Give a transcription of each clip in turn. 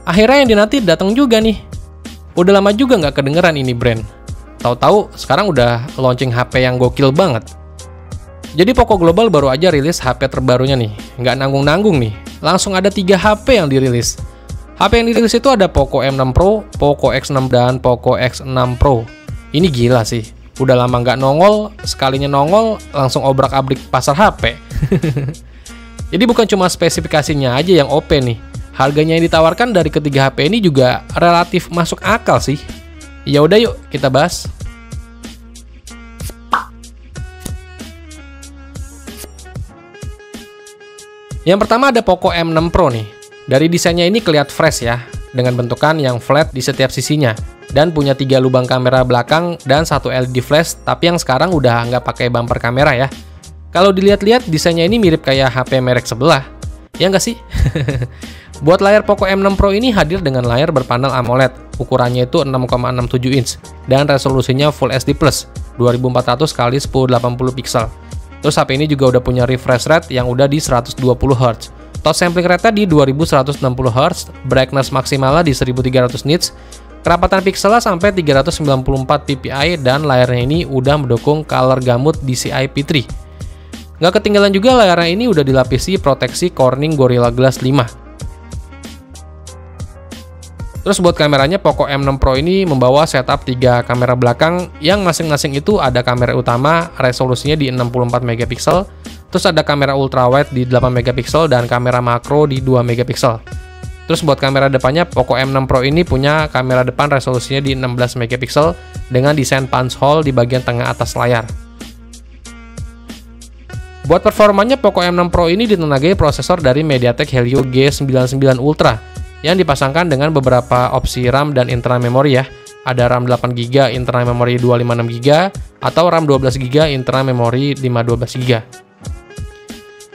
Akhirnya yang dinanti datang juga nih. Udah lama juga nggak kedengeran ini brand. Tahu-tahu sekarang udah launching HP yang gokil banget. Jadi Poco Global baru aja rilis HP terbarunya nih. Nggak nanggung-nanggung nih. Langsung ada 3 HP yang dirilis. HP yang dirilis itu ada Poco M6 Pro, Poco X6 dan Poco X6 Pro. Ini gila sih. Udah lama nggak nongol, sekalinya nongol langsung obrak-abrik pasar HP. Jadi bukan cuma spesifikasinya aja yang OP nih. Harganya yang ditawarkan dari ketiga HP ini juga relatif masuk akal sih. Ya udah yuk kita bahas. Yang pertama ada Poco M6 Pro nih. Dari desainnya ini kelihatan fresh ya, dengan bentukan yang flat di setiap sisinya. Dan punya 3 lubang kamera belakang dan 1 LED flash, tapi yang sekarang udah nggak pakai bumper kamera ya. Kalau dilihat-lihat desainnya ini mirip kayak HP merek sebelah. Ya nggak sih? Buat layar Poco M6 Pro ini hadir dengan layar berpanel AMOLED. Ukurannya itu 6,67 inch dan resolusinya Full HD+, 2400 x 1080 pixel. Terus HP ini juga udah punya refresh rate yang udah di 120 Hz. Touch sampling rate di 2160 Hz, brightness maksimalnya di 1300 nits, kerapatan pikselnya sampai 394 ppi dan layarnya ini udah mendukung color gamut DCI P3. Nggak ketinggalan juga layarnya ini udah dilapisi proteksi Corning Gorilla Glass 5. Terus buat kameranya Poco M6 Pro ini membawa setup 3 kamera belakang yang masing-masing itu ada kamera utama resolusinya di 64 megapiksel, terus ada kamera ultrawide di 8 megapiksel dan kamera makro di 2 megapiksel. Terus buat kamera depannya Poco M6 Pro ini punya kamera depan resolusinya di 16 megapiksel dengan desain punch hole di bagian tengah atas layar. Buat performanya Poco M6 Pro ini ditenagai prosesor dari MediaTek Helio G99 Ultra yang dipasangkan dengan beberapa opsi RAM dan internal memori ya. Ada RAM 8GB, internal memori 256GB, atau RAM 12GB, internal memori 512GB.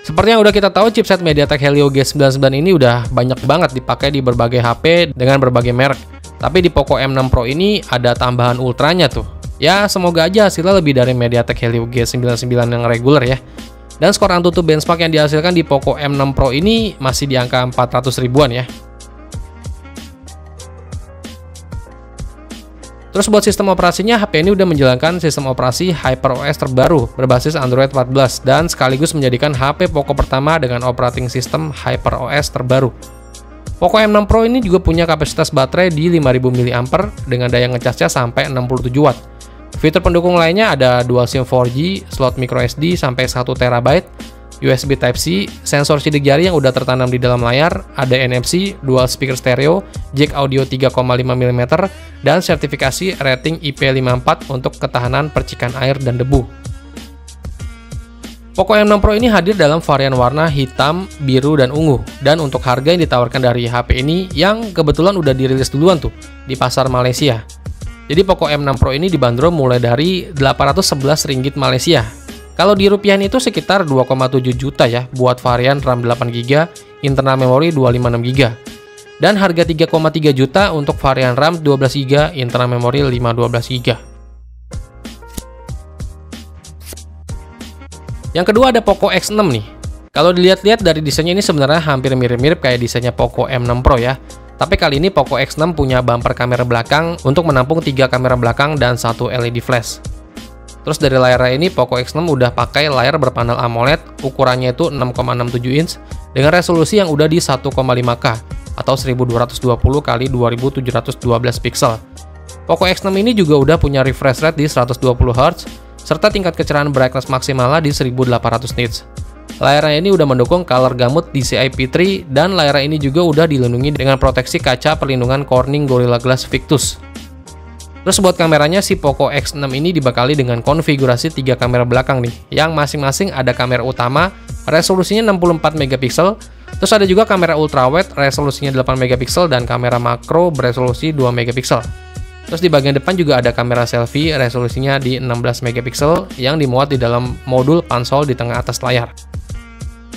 Seperti yang udah kita tahu, chipset MediaTek Helio G99 ini udah banyak banget dipakai di berbagai HP dengan berbagai merek. Tapi di Poco M6 Pro ini ada tambahan ultranya tuh. Ya, semoga aja hasilnya lebih dari MediaTek Helio G99 yang reguler ya. Dan skor Antutu benchmark yang dihasilkan di Poco M6 Pro ini masih di angka 400 ribuan ya. Terus buat sistem operasinya, HP ini udah menjalankan sistem operasi HyperOS terbaru berbasis Android 14 dan sekaligus menjadikan HP Poco pertama dengan operating system HyperOS terbaru. Poco M6 Pro ini juga punya kapasitas baterai di 5000 mAh dengan daya ngecasnya sampai 67 Watt. Fitur pendukung lainnya ada dual SIM 4G, slot microSD sampai 1 TB, USB Type-C, sensor sidik jari yang udah tertanam di dalam layar, ada NFC, dual speaker stereo, jack audio 3,5 mm, dan sertifikasi rating IP54 untuk ketahanan percikan air dan debu. Poco M6 Pro ini hadir dalam varian warna hitam, biru, dan ungu, dan untuk harga yang ditawarkan dari HP ini yang kebetulan udah dirilis duluan tuh di pasar Malaysia. Jadi Poco M6 Pro ini dibanderol mulai dari 811 ringgit Malaysia. Kalau di rupiahan itu sekitar 2,7 juta ya buat varian RAM 8GB, internal memori 256GB. Dan harga 3,3 juta untuk varian RAM 12GB, internal memori 512GB. Yang kedua ada Poco X6 nih. Kalau dilihat-lihat dari desainnya ini sebenarnya hampir mirip-mirip kayak desainnya Poco M6 Pro ya. Tapi kali ini Poco X6 punya bumper kamera belakang untuk menampung 3 kamera belakang dan 1 LED flash. Terus dari layarnya ini Poco X6 udah pakai layar berpanel AMOLED, ukurannya itu 6,67 inch dengan resolusi yang udah di 1,5K atau 1220 x 2712 pixel. Poco X6 ini juga udah punya refresh rate di 120 Hz serta tingkat kecerahan brightness maksimalnya di 1800 nits. Layarnya ini udah mendukung color gamut DCI P3 dan layarnya ini juga udah dilindungi dengan proteksi kaca perlindungan Corning Gorilla Glass Victus. Terus buat kameranya si Poco X6 ini dibekali dengan konfigurasi 3 kamera belakang nih, yang masing-masing ada kamera utama resolusinya 64 megapiksel, terus ada juga kamera ultrawide resolusinya 8 megapiksel dan kamera makro beresolusi 2 megapiksel. Terus di bagian depan juga ada kamera selfie resolusinya di 16 megapiksel yang dimuat di dalam modul pansol di tengah atas layar.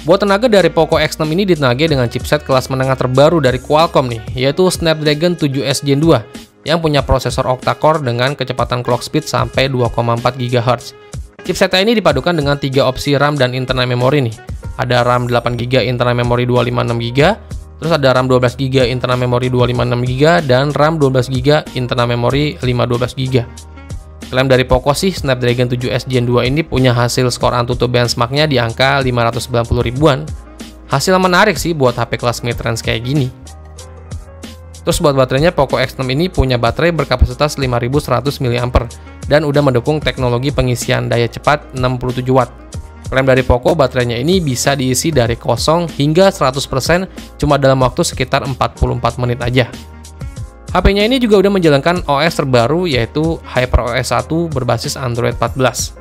Buat tenaga dari Poco X6 ini ditenagai dengan chipset kelas menengah terbaru dari Qualcomm nih, yaitu Snapdragon 7S Gen 2 yang punya prosesor octa-core dengan kecepatan clock speed sampai 2,4 GHz. Chipsetnya ini dipadukan dengan 3 opsi RAM dan internal memori nih. Ada RAM 8GB, internal memori 256GB, Terus ada RAM 12GB internal memori 256GB dan RAM 12GB internal memori 512GB. Klaim dari Poco sih, Snapdragon 7S Gen 2 ini punya hasil skor AnTuTu benchmarknya di angka 590 ribuan. Hasil menarik sih buat HP kelas mid-range kayak gini. Terus buat baterainya, Poco X6 ini punya baterai berkapasitas 5100 mAh dan udah mendukung teknologi pengisian daya cepat 67 Watt. Klaim dari Poco, baterainya ini bisa diisi dari 0 hingga 100% cuma dalam waktu sekitar 44 menit aja. HP-nya ini juga udah menjalankan OS terbaru yaitu HyperOS 1 berbasis Android 14.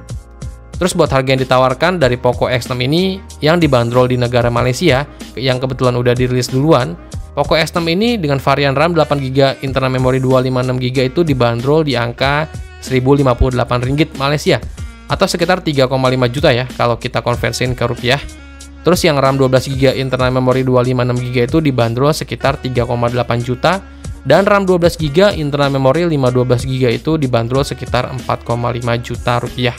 Terus buat harga yang ditawarkan dari Poco X6 ini yang dibanderol di negara Malaysia yang kebetulan udah dirilis duluan, Poco X6 ini dengan varian RAM 8GB internal memori 256GB itu dibanderol di angka Rp1.058 Malaysia atau sekitar 3,5 juta ya kalau kita konversiin ke rupiah. Terus yang RAM 12GB internal memori 256GB itu dibanderol sekitar 3,8 juta dan RAM 12GB internal memori 512GB itu dibanderol sekitar 4,5 juta rupiah.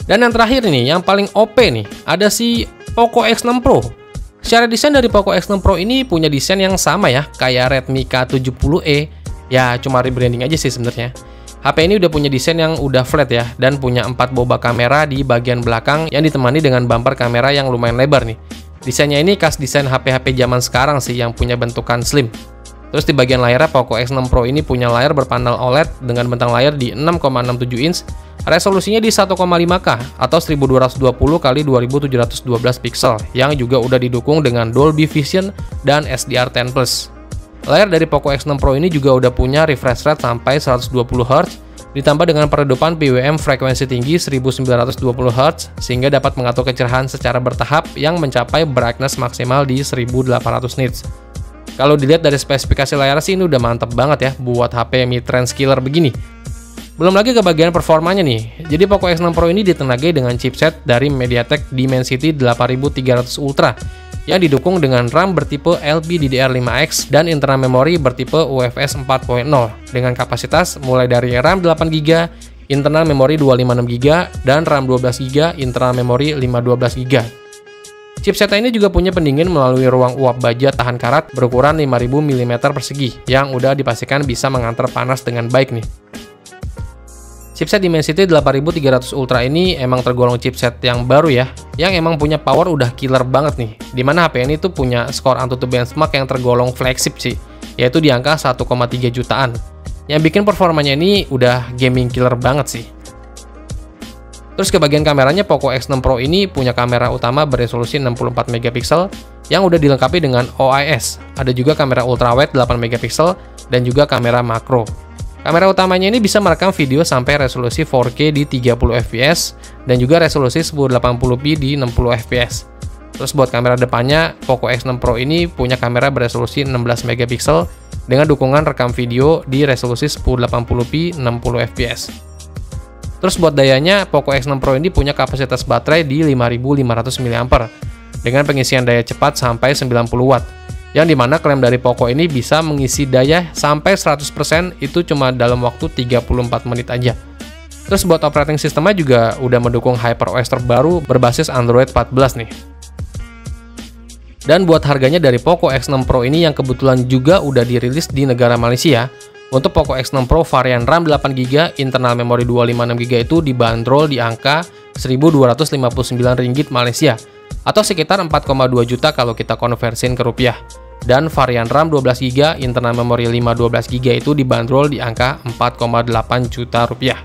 Dan yang terakhir nih, yang paling OP nih, ada si Poco X6 Pro. Secara desain dari Poco X6 Pro ini punya desain yang sama ya, kayak Redmi K70e. Ya, cuma rebranding aja sih sebenarnya. HP ini udah punya desain yang udah flat ya, dan punya 4 boba kamera di bagian belakang yang ditemani dengan bumper kamera yang lumayan lebar nih. Desainnya ini khas desain HP-HP zaman sekarang sih yang punya bentukan slim. Terus di bagian layarnya, Poco X6 Pro ini punya layar berpanel OLED dengan bentang layar di 6,67 inch, resolusinya di 1,5K atau 1220 x 2712 pixel yang juga udah didukung dengan Dolby Vision dan SDR10+. Layar dari Poco X6 Pro ini juga udah punya refresh rate sampai 120Hz, ditambah dengan peredapan PWM frekuensi tinggi 1920Hz sehingga dapat mengatur kecerahan secara bertahap yang mencapai brightness maksimal di 1800 nits. Kalau dilihat dari spesifikasi layar sih ini udah mantep banget ya buat HP mid-range killer begini. Belum lagi ke bagian performanya nih. Jadi Poco X6 Pro ini ditenagai dengan chipset dari MediaTek Dimensity 8300 Ultra yang didukung dengan RAM bertipe LPDDR5X dan internal memori bertipe UFS 4.0 dengan kapasitas mulai dari RAM 8GB, internal memori 256GB, dan RAM 12GB, internal memori 512GB. Chipset ini juga punya pendingin melalui ruang uap baja tahan karat berukuran 5000 mm persegi yang udah dipastikan bisa mengantar panas dengan baik nih. Chipset Dimensity 8300 Ultra ini emang tergolong chipset yang baru ya, yang emang punya power udah killer banget nih, dimana HP ini tuh punya skor AnTuTu benchmark yang tergolong flagship sih, yaitu di angka 1,3 jutaan, yang bikin performanya ini udah gaming killer banget sih. Terus ke bagian kameranya, Poco X6 Pro ini punya kamera utama beresolusi 64 MP yang udah dilengkapi dengan OIS, ada juga kamera ultrawide 8 MP dan juga kamera makro. Kamera utamanya ini bisa merekam video sampai resolusi 4K di 30 fps dan juga resolusi 1080p di 60 fps. Terus buat kamera depannya, Poco X6 Pro ini punya kamera beresolusi 16 MP dengan dukungan rekam video di resolusi 1080p 60 fps. Terus buat dayanya, Poco X6 Pro ini punya kapasitas baterai di 5500 mAh dengan pengisian daya cepat sampai 90 Watt. Yang dimana klaim dari Poco ini bisa mengisi daya sampai 100% itu cuma dalam waktu 34 menit aja. Terus buat operating sistemnya juga udah mendukung HyperOS terbaru berbasis Android 14 nih. Dan buat harganya dari Poco X6 Pro ini yang kebetulan juga udah dirilis di negara Malaysia, untuk Poco X6 Pro varian RAM 8GB, internal memori 256GB itu dibanderol di angka Rp1.259 Malaysia atau sekitar 4,2 juta kalau kita konversiin ke rupiah. Dan varian RAM 12GB, internal memori 512GB itu dibanderol di angka 4,8 juta rupiah.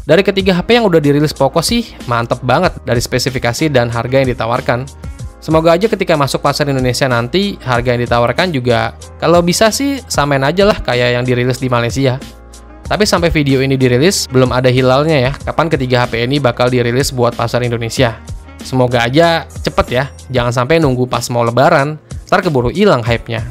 Dari ketiga HP yang udah dirilis Poco sih, mantep banget dari spesifikasi dan harga yang ditawarkan. Semoga aja ketika masuk pasar Indonesia nanti, harga yang ditawarkan juga kalau bisa sih samain aja lah kayak yang dirilis di Malaysia. Tapi sampai video ini dirilis, belum ada hilalnya ya, kapan ketiga HP ini bakal dirilis buat pasar Indonesia. Semoga aja cepet ya, jangan sampai nunggu pas mau lebaran, ntar keburu hilang hype-nya.